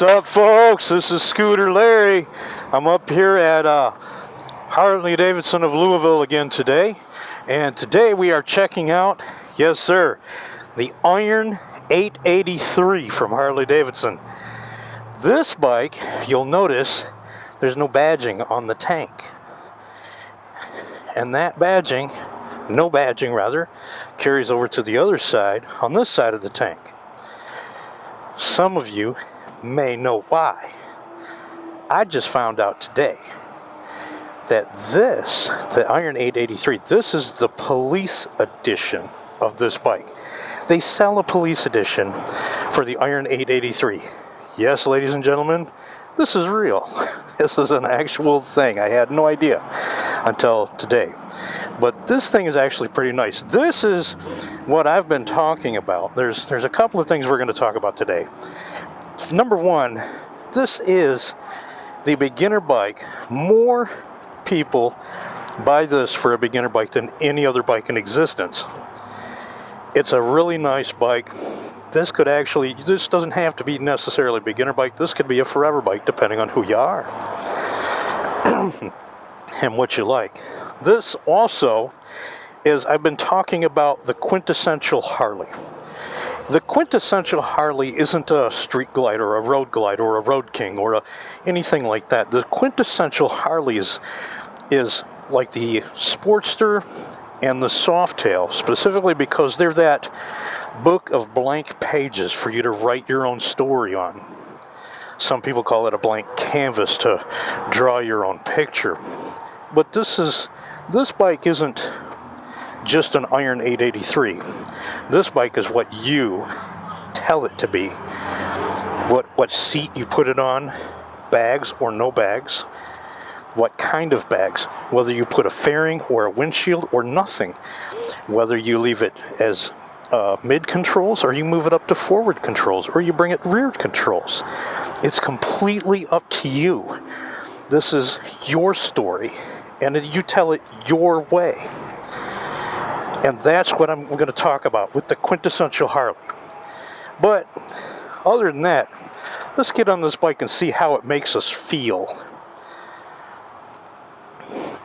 up, folks? This is Scooter Larry. I'm up here at Harley Davidson of Louisville again today, and today we are checking out, yes sir, the Iron 883 from Harley Davidson. This bike, you'll notice there's no badging on the tank, and that badging, no badging rather, carries over to the other side, on this side of the tank. Some of you may know why. I just found out today that this, the Iron 883, this is the police edition of this bike. They sell a police edition for the Iron 883. Yes, ladies and gentlemen, this is real. This is an actual thing. I had no idea until today. But this thing is actually pretty nice. This is what I've been talking about. There's a couple of things we're going to talk about today. Number one, this is the beginner bike. More people buy this for a beginner bike than any other bike in existence. It's a really nice bike. This doesn't have to be necessarily a beginner bike. This could be a forever bike depending on who you are and what you like. This also is, I've been talking about the quintessential Harley. The quintessential Harley isn't a street glide or a road glide or a road king or anything like that. The quintessential Harley is like the Sportster and the Softail, specifically because they're that book of blank pages for you to write your own story on. Some people call it a blank canvas to draw your own picture. But this bike isn't just an Iron 883. This bike is what you tell it to be. What seat you put it on, bags or no bags, what kind of bags, whether you put a fairing or a windshield or nothing, whether you leave it as mid controls or you move it up to forward controls or you bring it rear controls. It's completely up to you. This is your story and you tell it your way. And that's what I'm going to talk about with the quintessential Harley. But other than that, let's get on this bike and see how it makes us feel.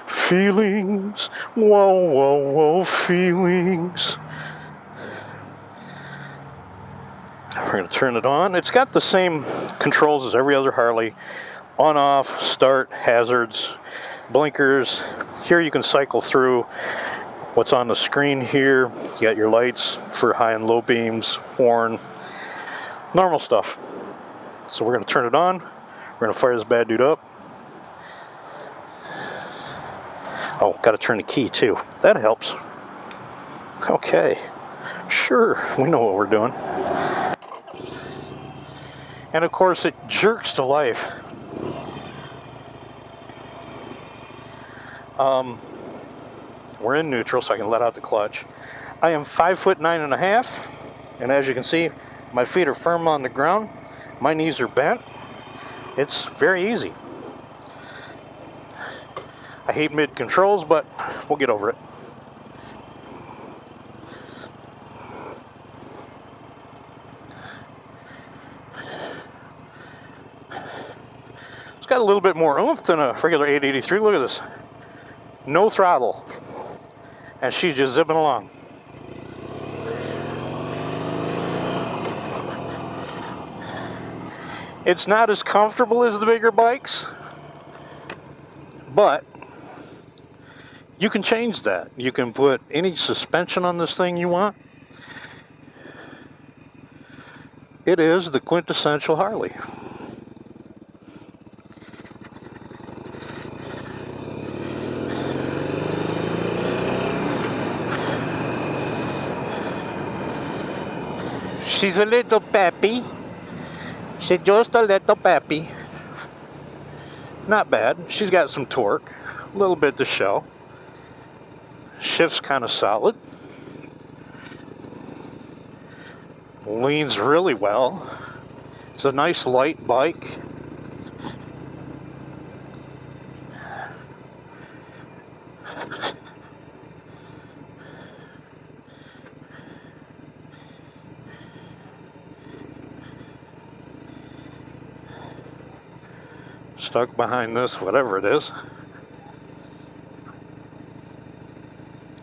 Feelings, whoa, whoa, whoa, feelings. We're going to turn it on. It's got the same controls as every other Harley. On, off, start, hazards, blinkers. Here you can cycle through what's on the screen here. You got your lights for high and low beams, horn, normal stuff. So we're going to turn it on. We're going to fire this bad dude up. Oh, got to turn the key too. That helps. Okay, sure, we know what we're doing. And of course it jerks to life. We're in neutral, so I can let out the clutch. I am 5'9.5", and as you can see, my feet are firm on the ground. My knees are bent. It's very easy. I hate mid controls, but we'll get over it. It's got a little bit more oomph than a regular 883. Look at this. No throttle. And she's just zipping along. It's not as comfortable as the bigger bikes, but you can change that. You can put any suspension on this thing you want. It is the quintessential Harley. She's a little peppy. She's just a little peppy. Not bad. She's got some torque. A little bit to show. Shift's kind of solid. Leans really well. It's a nice light bike. stuck behind this, whatever it is.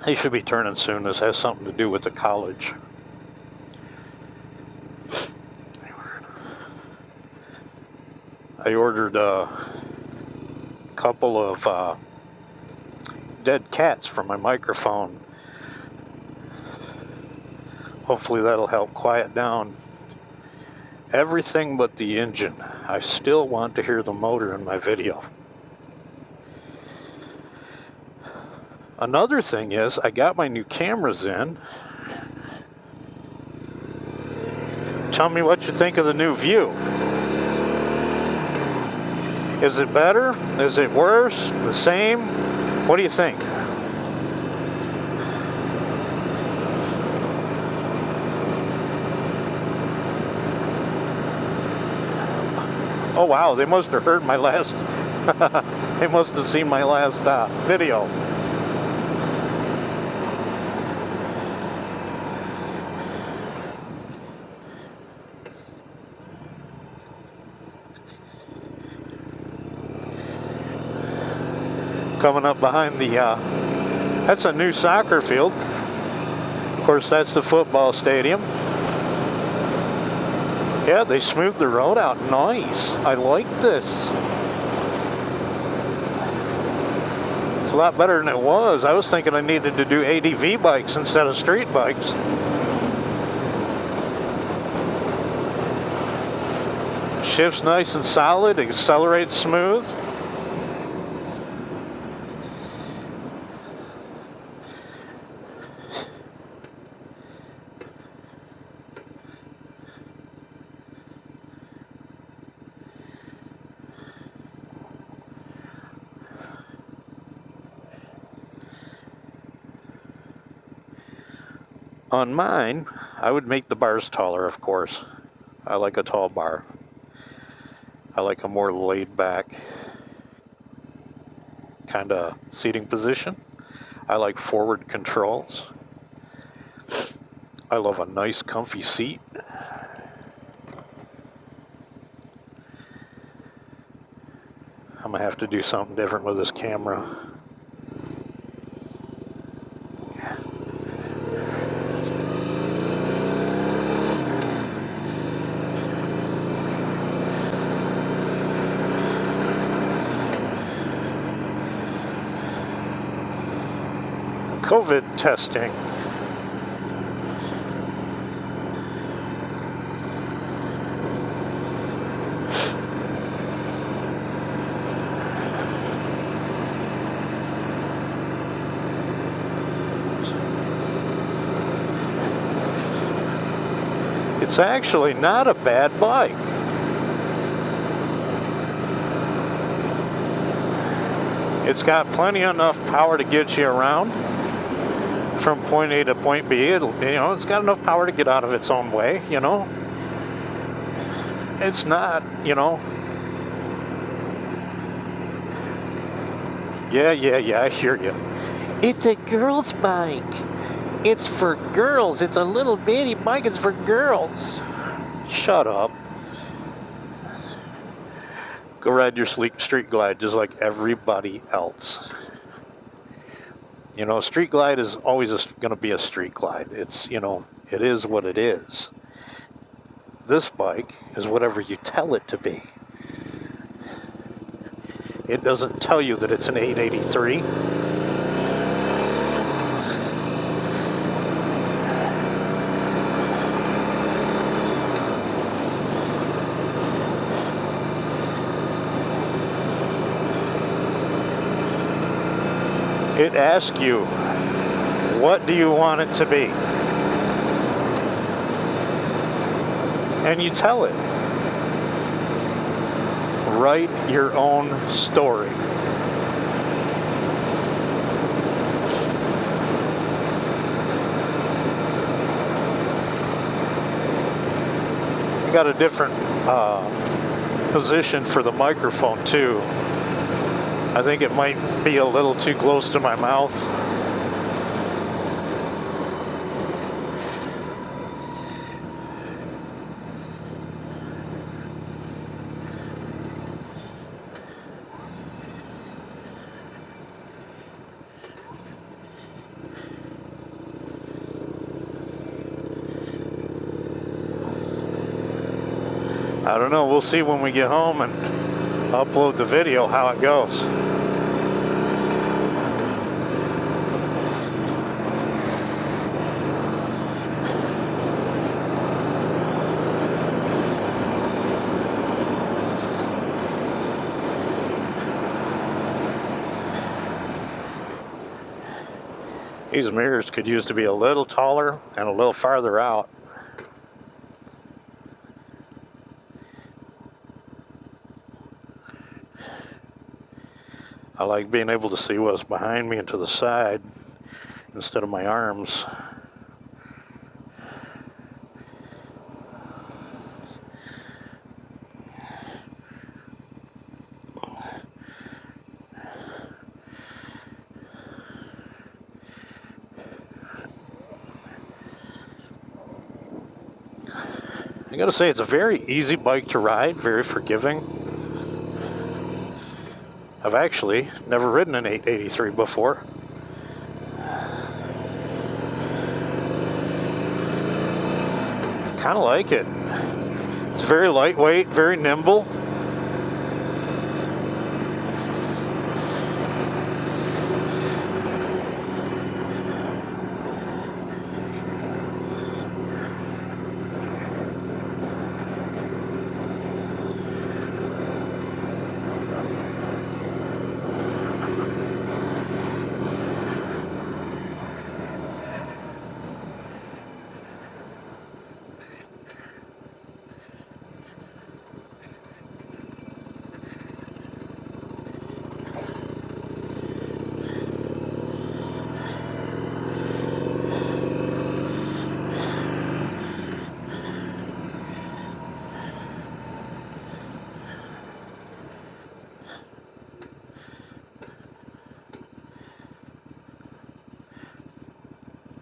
They should be turning soon. This has something to do with the college. I ordered a couple of dead cats for my microphone. Hopefully that'll help quiet down everything but the engine. I still want to hear the motor in my video. Another thing is, I got my new cameras in. Tell me what you think of the new view. Is it better? Is it worse? The same? What do you think? Oh wow, they must have heard my last, they must have seen my last video. Coming up behind the, that's a new soccer field. Of course, that's the football stadium. Yeah, they smoothed the road out nice. I like this. It's a lot better than it was. I was thinking I needed to do ADV bikes instead of street bikes. Shifts nice and solid, accelerates smooth. On mine, I would make the bars taller, of course. I like a tall bar. I like a more laid back kind of seating position. I like forward controls. I love a nice comfy seat. I'm gonna have to do something different with this camera. COVID testing. It's actually not a bad bike. It's got plenty enough power to get you around from point A to point B. It's got enough power to get out of its own way, It's not, Yeah, I hear you. It's a girl's bike. It's for girls. It's a little bitty bike. It's for girls. Shut up. Go ride your sleek street glide just like everybody else. Street glide is always going to be a street glide. It's, it is what it is. This bike is whatever you tell it to be. It doesn't tell you that it's an 883. It asks you, what do you want it to be? And you tell it. Write your own story. I got a different position for the microphone too. I think it might be a little too close to my mouth. I don't know, we'll see when we get home and upload the video how it goes. These mirrors could use to be a little taller and a little farther out. I like being able to see what's behind me and to the side instead of my arms. I gotta say, it's a very easy bike to ride, very forgiving. I've actually never ridden an 883 before. Kind of like it. It's very lightweight, very nimble.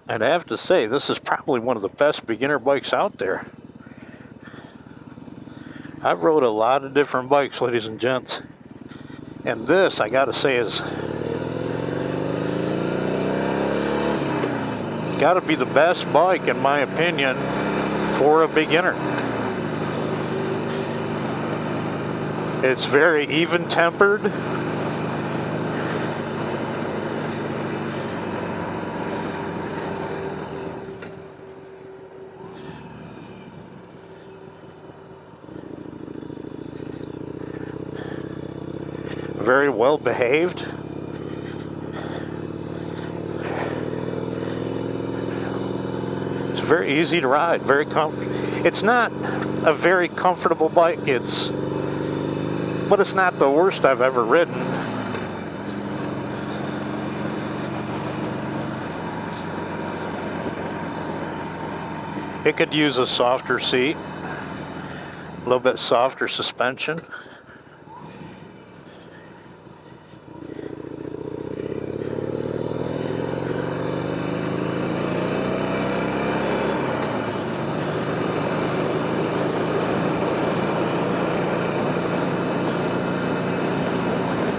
And I have to say, this is probably one of the best beginner bikes out there. I've rode a lot of different bikes, ladies and gents. And this, I gotta say, is gotta be the best bike, in my opinion, for a beginner. It's very even-tempered. Very well behaved. It's very easy to ride, very it's not a very comfortable bike, but it's not the worst I've ever ridden. It could use a softer seat, a little bit softer suspension.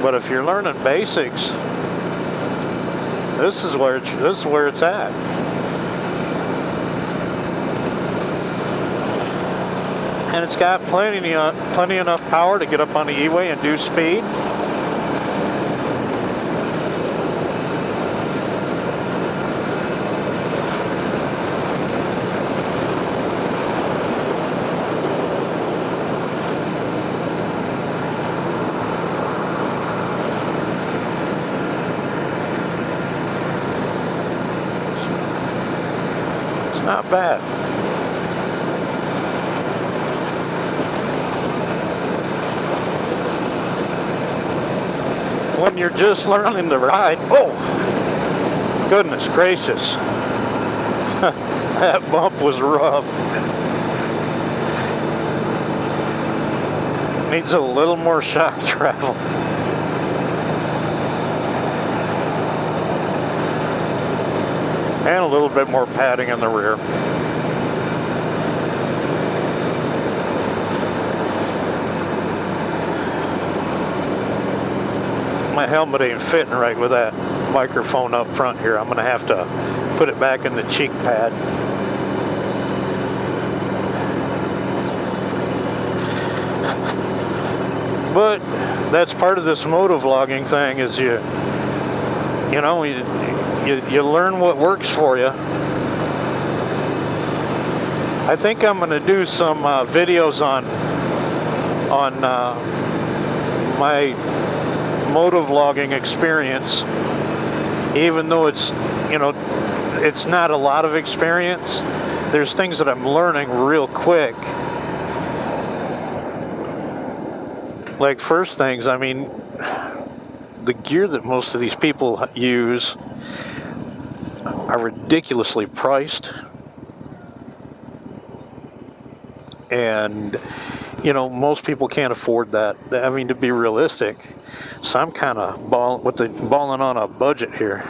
But if you're learning basics, this is where it's at. And it's got plenty enough power to get up on the E-way and do speed. Not bad. When you're just learning to ride, oh, goodness gracious. That bump was rough. Needs a little more shock travel. And a little bit more padding in the rear. My helmet ain't fitting right with that microphone up front here. I'm gonna have to put it back in the cheek pad. But that's part of this motovlogging thing, is you learn what works for you. I think I'm going to do some videos on my motovlogging experience, even though it's not a lot of experience. There's things that I'm learning real quick. Like, first things, I mean, the gear that most of these people use are ridiculously priced. And, most people can't afford that. I mean, to be realistic. So I'm kind of balling on a budget here.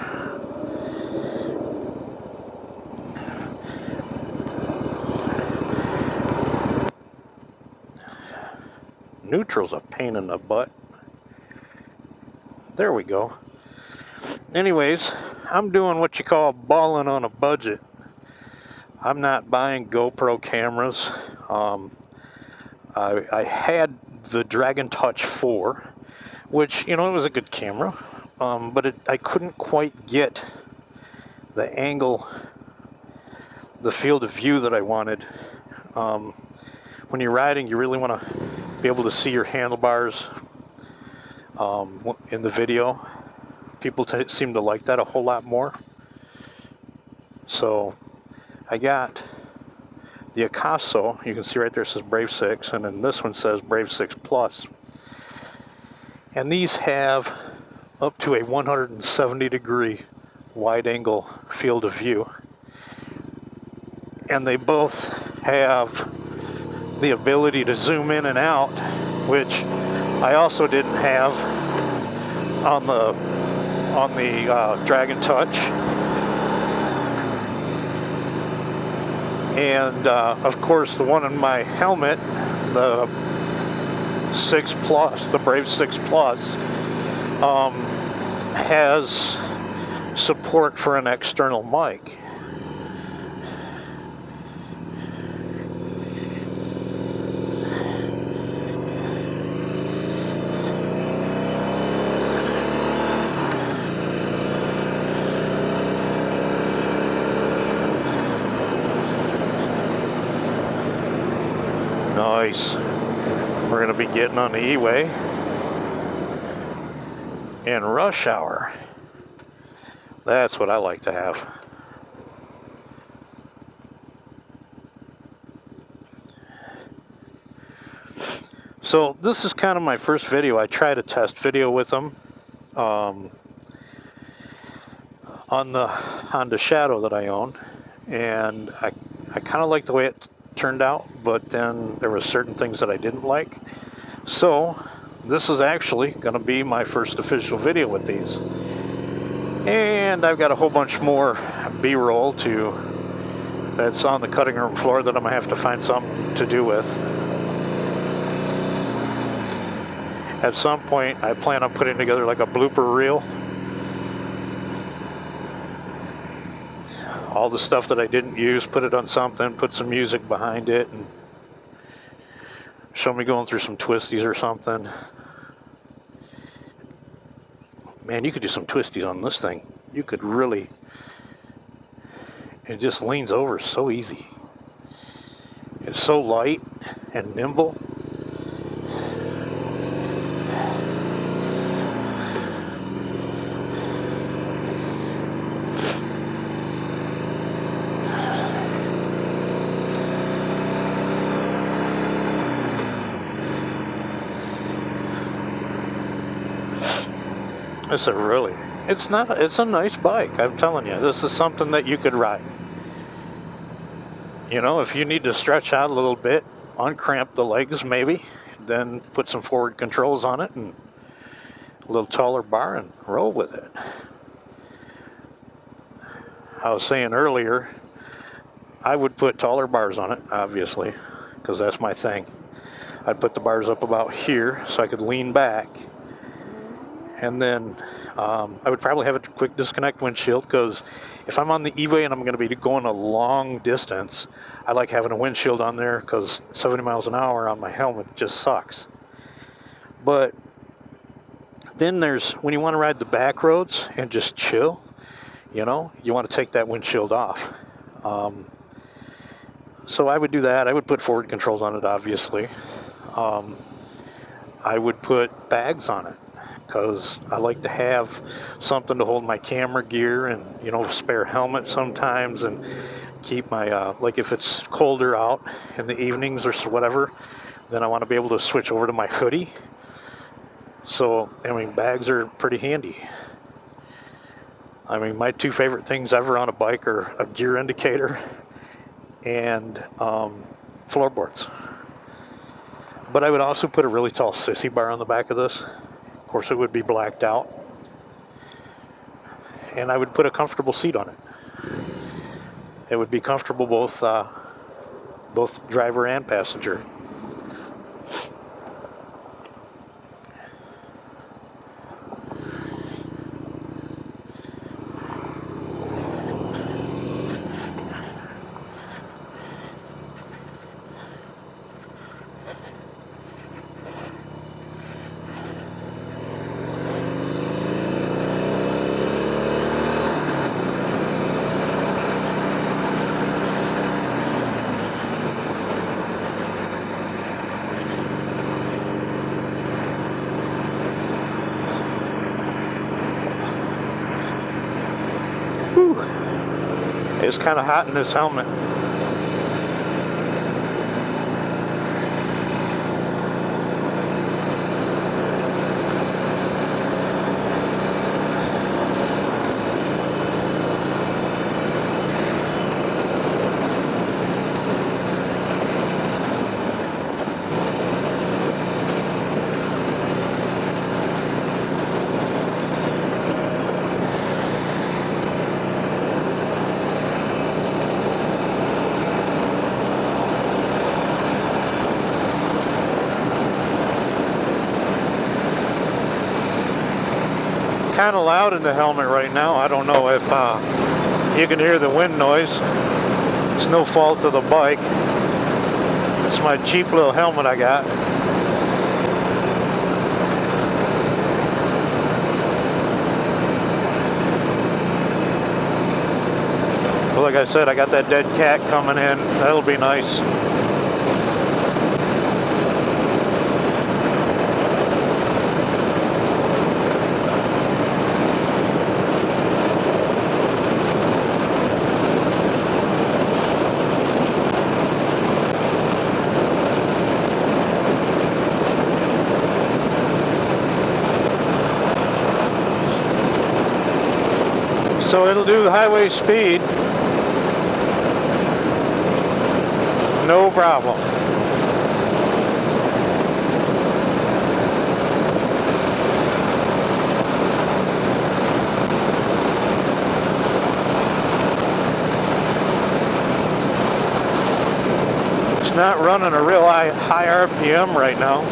Neutral's a pain in the butt. There we go. Anyways, I'm doing what you call balling on a budget. I'm not buying GoPro cameras. I had the Dragon Touch 4, which, it was a good camera, but I couldn't quite get the angle, the field of view that I wanted. When you're riding, you really want to be able to see your handlebars in the video. People seem to like that a whole lot more. So I got the Acaso. You can see right there it says Brave 6, and then this one says Brave 6 Plus. And these have up to a 170 degree wide angle field of view. And they both have the ability to zoom in and out, which I also didn't have on the Dragon Touch. And of course, the one in my helmet, the 6 Plus, the Brave 6 Plus, has support for an external mic. Nice. We're going to be getting on the E-Way in rush hour. That's what I like to have. So this is kind of my first video. I tried a test video with them on the Honda Shadow that I own, and I kind of like the way it turned out, but then there were certain things that I didn't like. So this is actually going to be my first official video with these, and I've got a whole bunch more B-roll that's on the cutting room floor that I'm gonna have to find something to do with. At some point I plan on putting together like a blooper reel, all the stuff that I didn't use, put it on something, put some music behind it, and show me going through some twisties or something. Man, you could do some twisties on this thing. You could really, it just leans over so easy. It's so light and nimble. It's a nice bike. I'm telling you, this is something that you could ride. If you need to stretch out a little bit, uncramp the legs maybe, then put some forward controls on it and a little taller bar and roll with it. I was saying earlier, I would put taller bars on it, obviously, because that's my thing. I'd put the bars up about here so I could lean back. And then I would probably have a quick disconnect windshield, because if I'm on the E-Way and I'm going to be going a long distance, I like having a windshield on there, because 70 miles an hour on my helmet just sucks. But then there's when you want to ride the back roads and just chill, you know, you want to take that windshield off. So I would do that. I would put forward controls on it, obviously. I would put bags on it because I like to have something to hold my camera gear and, you know, spare helmet sometimes, and keep my, like if it's colder out in the evenings or whatever, then I want to be able to switch over to my hoodie. So, I mean, bags are pretty handy. I mean, my two favorite things ever on a bike are a gear indicator and floorboards. But I would also put a really tall sissy bar on the back of this. Of course, it would be blacked out. And I would put a comfortable seat on it. It would be comfortable both driver and passenger. Whew. It's kind of hot in this helmet. Kind of loud in the helmet right now. I don't know if you can hear the wind noise. It's no fault of the bike. It's my cheap little helmet I got. But like I said, I got that dead cat coming in. That'll be nice. So it'll do the highway speed, no problem. It's not running a real high RPM right now.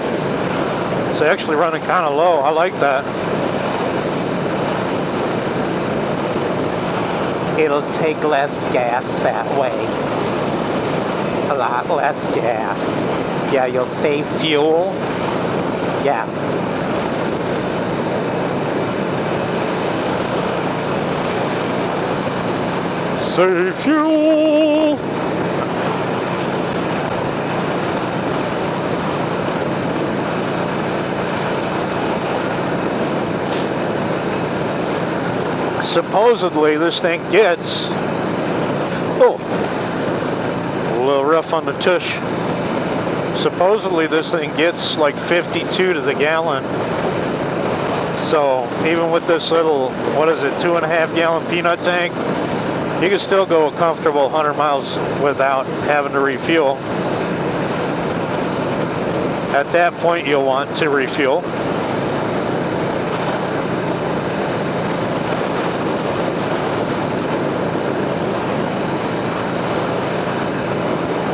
It's actually running kind of low. I like that. It'll take less gas that way. A lot less gas. Yeah, you'll save fuel. Yes. Save fuel! Supposedly this thing gets, oh, a little rough on the tush. Supposedly this thing gets like 52 to the gallon. So even with this little, what is it, 2.5 gallon peanut tank, you can still go a comfortable 100 miles without having to refuel. At that point you'll want to refuel.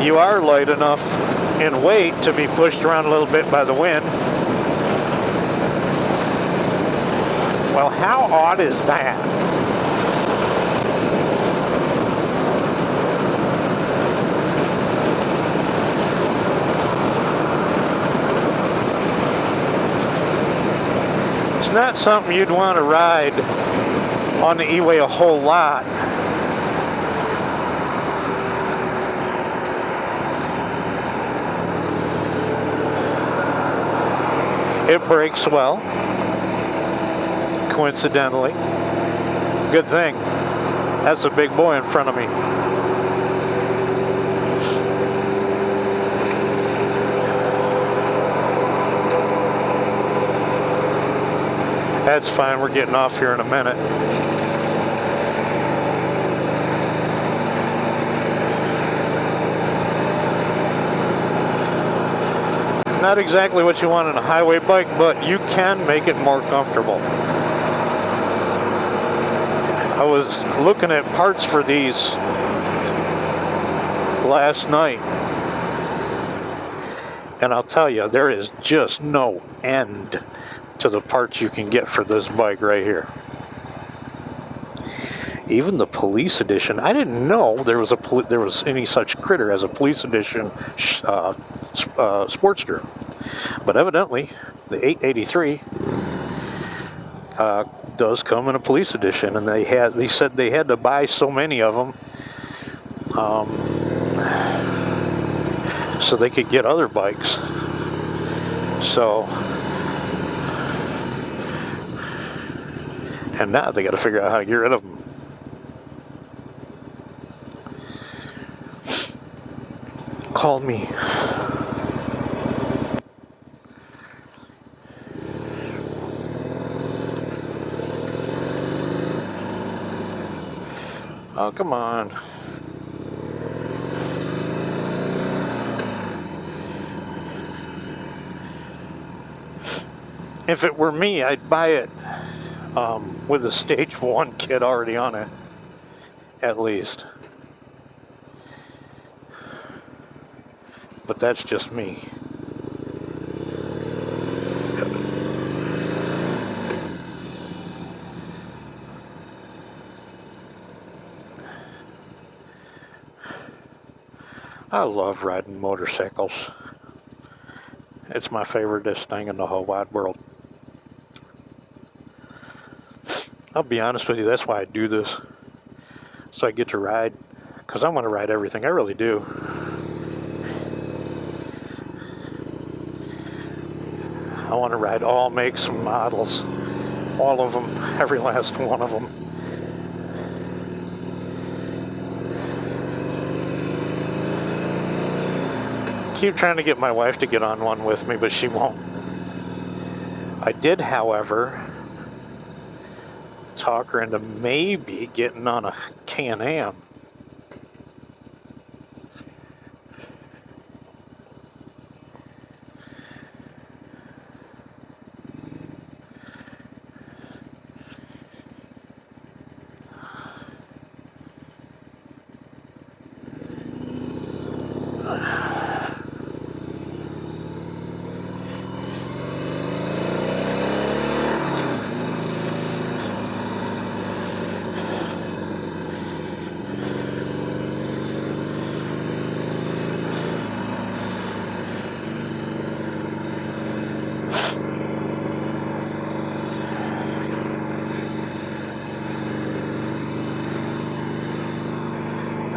You are light enough in weight to be pushed around a little bit by the wind. Well, how odd is that? not something you'd want to ride on the E-way a whole lot. It brakes well, coincidentally. Good thing. That's a big boy in front of me. That's fine, we're getting off here in a minute. Not exactly what you want in a highway bike, but you can make it more comfortable. I was looking at parts for these last night, and I'll tell you, there is just no end to the parts you can get for this bike right here. Even the police edition, I didn't know there was any such critter as a police edition Sportster, but evidently the 883 does come in a police edition, and they said they had to buy so many of them so they could get other bikes. So, and now they got to figure out how to get rid of them. Called me. Oh, come on. If it were me, I'd buy it with a stage 1 kit already on it, at least. But that's just me. I love riding motorcycles. It's my favoriteest thing in the whole wide world. I'll be honest with you, that's why I do this. So I get to ride, because I want to ride everything, I really do. I want to ride all makes and models, all of them, every last one of them. Keep trying to get my wife to get on one with me, but she won't. I did, however, talk her into maybe getting on a Can-Am.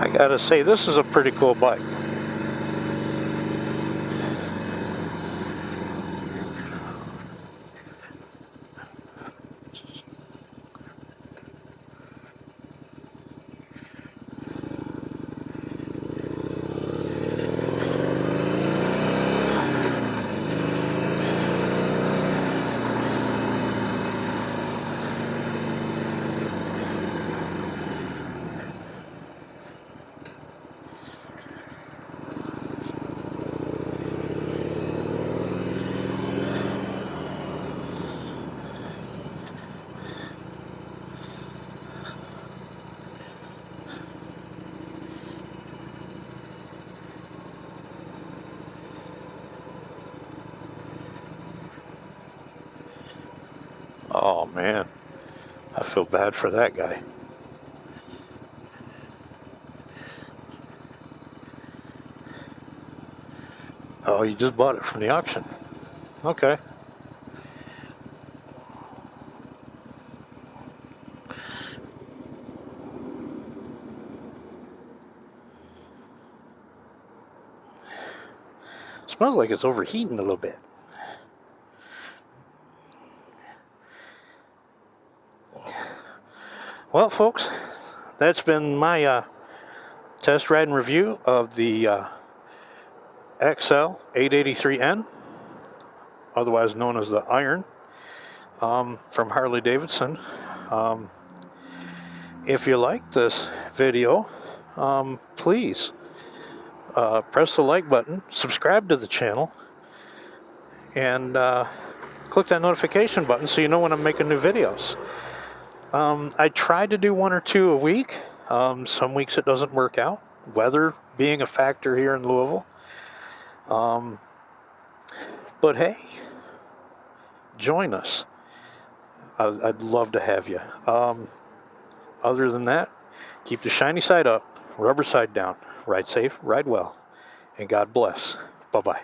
I gotta say, this is a pretty cool bike. Oh man, I feel bad for that guy. Oh, you just bought it from the auction. Okay. Smells like it's overheating a little bit. Well, folks, that's been my test ride and review of the XL883N, otherwise known as the Iron, from Harley Davidson. If you like this video, please press the like button, subscribe to the channel, and click that notification button so you know when I'm making new videos. I try to do 1 or 2 a week. Some weeks it doesn't work out, weather being a factor here in Louisville. But hey, join us. I'd love to have you. Other than that, keep the shiny side up, rubber side down, ride safe, ride well, and God bless. Bye-bye.